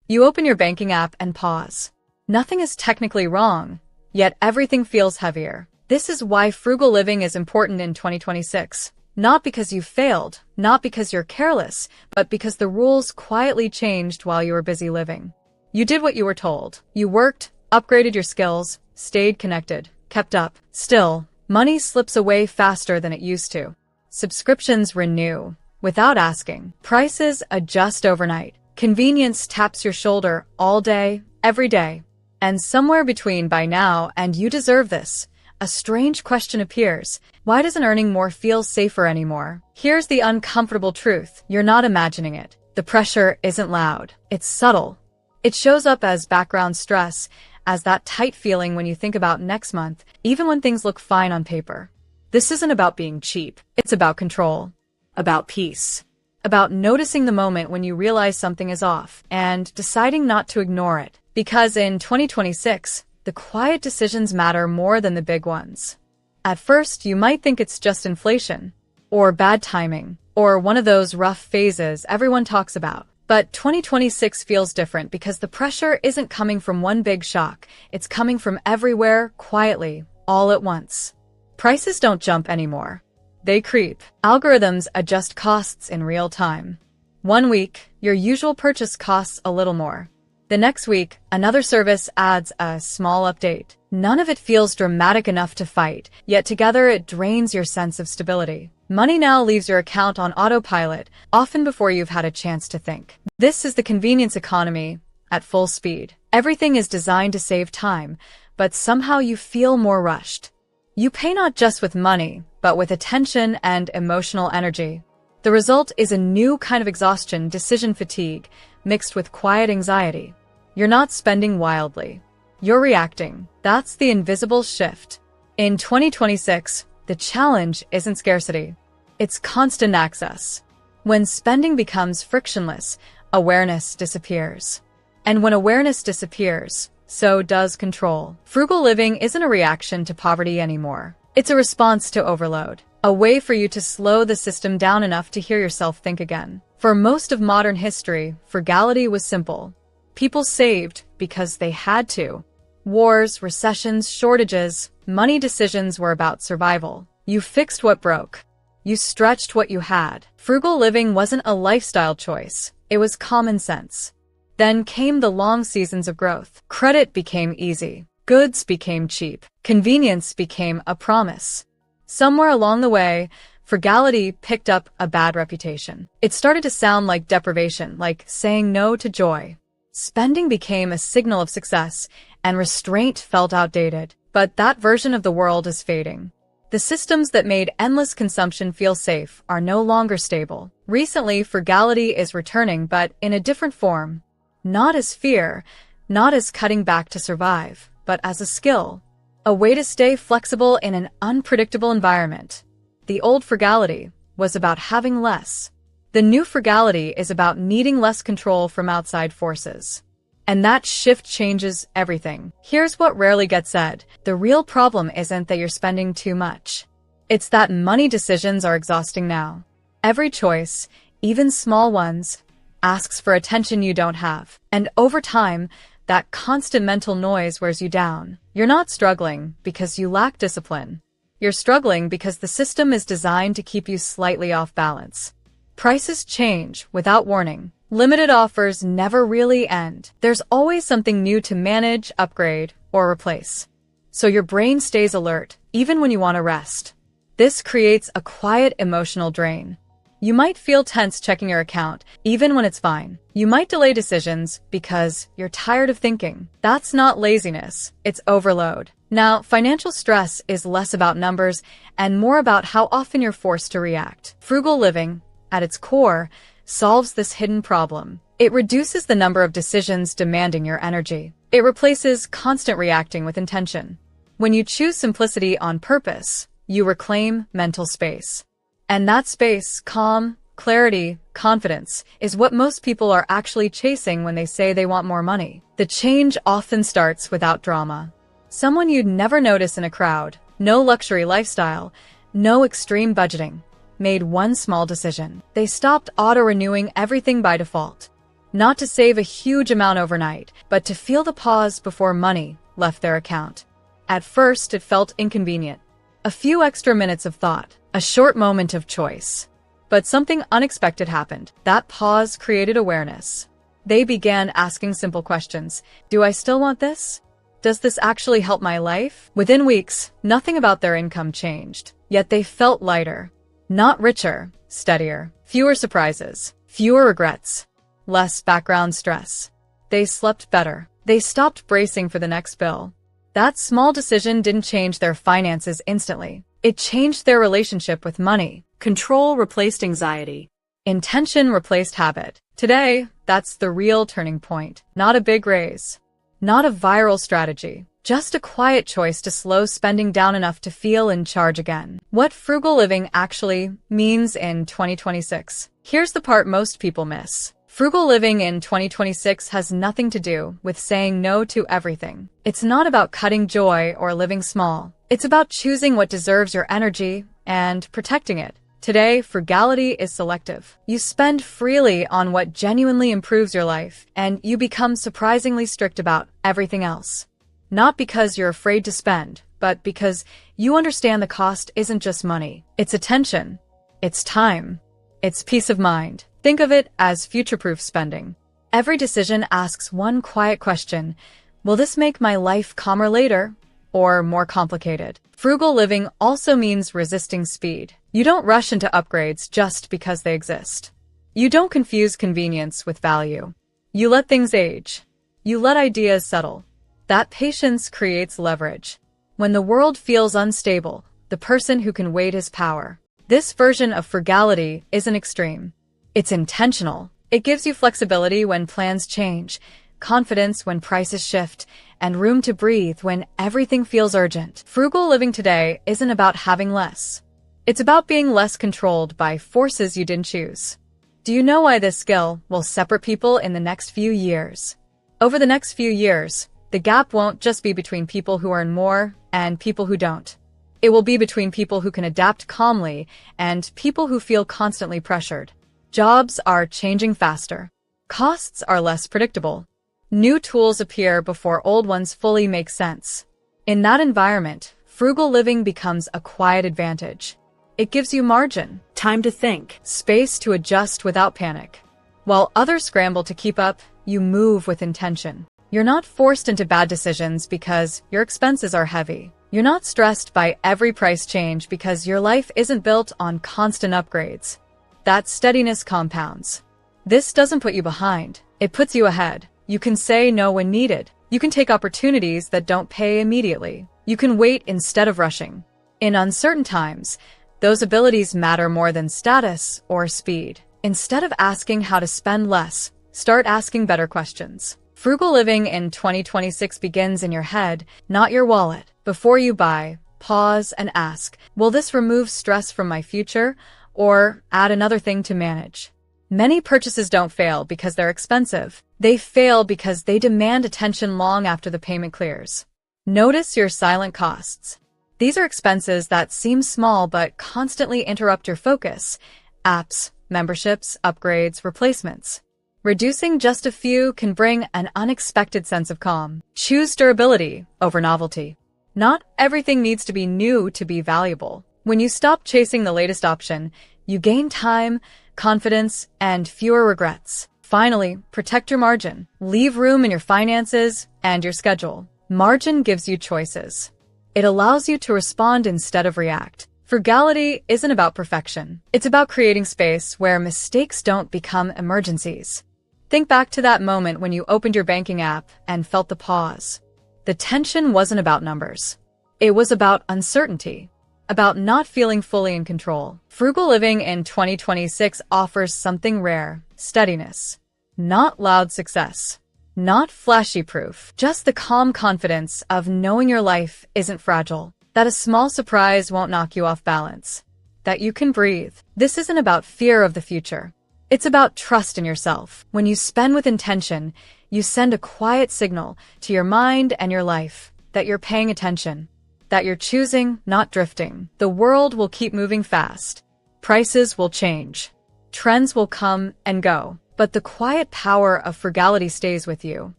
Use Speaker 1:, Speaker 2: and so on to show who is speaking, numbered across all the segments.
Speaker 1: You open your banking app and pause. Nothing is technically wrong, yet everything feels heavier. This is why frugal living is important in 2026. Not because you failed, not because you're careless, but because the rules quietly changed while you were busy living. You did what you were told. You worked, upgraded your skills, stayed connected, kept up. Still, money slips away faster than it used to. Subscriptions renew without asking. Prices adjust overnight. Convenience taps your shoulder all day, every day. And somewhere between by now and you deserve this, a strange question appears. Why doesn't earning more feel safer anymore? Here's the uncomfortable truth. You're not imagining it. The pressure isn't loud. It's subtle. It shows up as background stress, as that tight feeling when you think about next month, even when things look fine on paper. This isn't about being cheap. It's about control, about peace, about noticing the moment when you realize something is off and deciding not to ignore it. Because in 2026, the quiet decisions matter more than the big ones. At first, you might think it's just inflation, or bad timing, or one of those rough phases everyone talks about. But 2026 feels different because the pressure isn't coming from one big shock. It's coming from everywhere, quietly, all at once. Prices don't jump anymore. They creep. Algorithms adjust costs in real time. One week, your usual purchase costs a little more. The next week, another service adds a small update. None of it feels dramatic enough to fight, yet together it drains your sense of stability. Money now leaves your account on autopilot, often before you've had a chance to think. This is the convenience economy at full speed. Everything is designed to save time, but somehow you feel more rushed. You pay not just with money, but with attention and emotional energy. The result is a new kind of exhaustion, decision fatigue, mixed with quiet anxiety. You're not spending wildly. You're reacting. That's the invisible shift. In 2026, the challenge isn't scarcity. It's constant access. When spending becomes frictionless, awareness disappears. And when awareness disappears, so does control. Frugal living isn't a reaction to poverty anymore. It's a response to overload. A way for you to slow the system down enough to hear yourself think again. For most of modern history, frugality was simple. People saved because they had to. Wars, recessions, shortages, money decisions were about survival. You fixed what broke. You stretched what you had. Frugal living wasn't a lifestyle choice. It was common sense. Then came the long seasons of growth. Credit became easy. Goods became cheap. Convenience became a promise. Somewhere along the way, frugality picked up a bad reputation. It started to sound like deprivation, like saying no to joy. Spending became a signal of success, and restraint felt outdated. But that version of the world is fading. The systems that made endless consumption feel safe are no longer stable. Recently, frugality is returning, but in a different form. Not as fear, not as cutting back to survive, but as a skill. A way to stay flexible in an unpredictable environment. The old frugality was about having less. The new frugality is about needing less control from outside forces. And that shift changes everything. Here's what rarely gets said. The real problem isn't that you're spending too much. It's that money decisions are exhausting now. Every choice, even small ones, asks for attention you don't have. And over time, that constant mental noise wears you down. You're not struggling because you lack discipline. You're struggling because the system is designed to keep you slightly off balance. Prices change without warning. Limited offers never really end. There's always something new to manage, upgrade, or replace. So your brain stays alert, even when you want to rest. This creates a quiet emotional drain. You might feel tense checking your account, even when it's fine. You might delay decisions because you're tired of thinking. That's not laziness, it's overload. Now, financial stress is less about numbers and more about how often you're forced to react. Frugal living, at its core, solves this hidden problem. It reduces the number of decisions demanding your energy. It replaces constant reacting with intention. When you choose simplicity on purpose, you reclaim mental space. And that space, calm, clarity, confidence, is what most people are actually chasing when they say they want more money. The change often starts without drama. Someone you'd never notice in a crowd, no luxury lifestyle, no extreme budgeting, made one small decision. They stopped auto-renewing everything by default. Not to save a huge amount overnight, but to feel the pause before money left their account. At first, it felt inconvenient. A few extra minutes of thought, a short moment of choice. But something unexpected happened. That pause created awareness. They began asking simple questions. Do I still want this? Does this actually help my life? Within weeks, nothing about their income changed, yet they felt lighter. Not richer, steadier, fewer surprises, fewer regrets, less background stress. They slept better. They stopped bracing for the next bill. That small decision didn't change their finances instantly. It changed their relationship with money. Control replaced anxiety. Intention replaced habit. Today, that's the real turning point. Not a big raise. Not a viral strategy. Just a quiet choice to slow spending down enough to feel in charge again. What frugal living actually means in 2026. Here's the part most people miss. Frugal living in 2026 has nothing to do with saying no to everything. It's not about cutting joy or living small. It's about choosing what deserves your energy and protecting it. Today, frugality is selective. You spend freely on what genuinely improves your life, and you become surprisingly strict about everything else. Not because you're afraid to spend, but because you understand the cost isn't just money. It's attention. It's time. It's peace of mind. Think of it as future-proof spending. Every decision asks one quiet question. Will this make my life calmer later or more complicated? Frugal living also means resisting speed. You don't rush into upgrades just because they exist. You don't confuse convenience with value. You let things age. You let ideas settle. That patience creates leverage. When the world feels unstable, the person who can wait is power. This version of frugality isn't extreme. It's intentional. It gives you flexibility when plans change, confidence when prices shift, and room to breathe when everything feels urgent. Frugal living today isn't about having less. It's about being less controlled by forces you didn't choose. Do you know why this skill will separate people in the next few years? Over the next few years, the gap won't just be between people who earn more and people who don't. It will be between people who can adapt calmly and people who feel constantly pressured. Jobs are changing faster. Costs are less predictable. New tools appear before old ones fully make sense. In that environment, frugal living becomes a quiet advantage. It gives you margin, time to think, space to adjust without panic. While others scramble to keep up, you move with intention. You're not forced into bad decisions because your expenses are heavy. You're not stressed by every price change because your life isn't built on constant upgrades. That steadiness compounds. This doesn't put you behind. It puts you ahead. You can say no when needed. You can take opportunities that don't pay immediately. You can wait instead of rushing. In uncertain times, those abilities matter more than status or speed. Instead of asking how to spend less, start asking better questions. Frugal living in 2026 begins in your head, not your wallet. Before you buy, pause and ask, will this remove stress from my future or add another thing to manage? Many purchases don't fail because they're expensive. They fail because they demand attention long after the payment clears. Notice your silent costs. These are expenses that seem small but constantly interrupt your focus. Apps, memberships, upgrades, replacements. Reducing just a few can bring an unexpected sense of calm. Choose durability over novelty. Not everything needs to be new to be valuable. When you stop chasing the latest option, you gain time, confidence, and fewer regrets. Finally, protect your margin. Leave room in your finances and your schedule. Margin gives you choices. It allows you to respond instead of react. Frugality isn't about perfection. It's about creating space where mistakes don't become emergencies. Think back to that moment when you opened your banking app and felt the pause. The tension wasn't about numbers. It was about uncertainty, about not feeling fully in control. Frugal living in 2026 offers something rare, steadiness. Not loud success. Not flashy proof. Just the calm confidence of knowing your life isn't fragile. That a small surprise won't knock you off balance. That you can breathe. This isn't about fear of the future. It's about trust in yourself. When you spend with intention, you send a quiet signal to your mind and your life that you're paying attention, that you're choosing, not drifting. The world will keep moving fast. Prices will change. Trends will come and go. but the quiet power of frugality stays with you.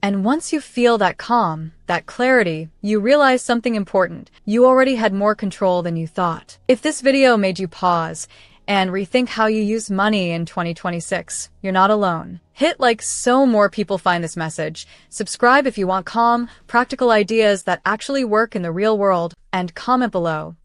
Speaker 1: And once you feel that calm, that clarity, you realize something important. You already had more control than you thought. If this video made you pause and rethink how you use money in 2026, you're not alone. Hit like so more people find this message. Subscribe if you want calm, practical ideas that actually work in the real world, and comment below.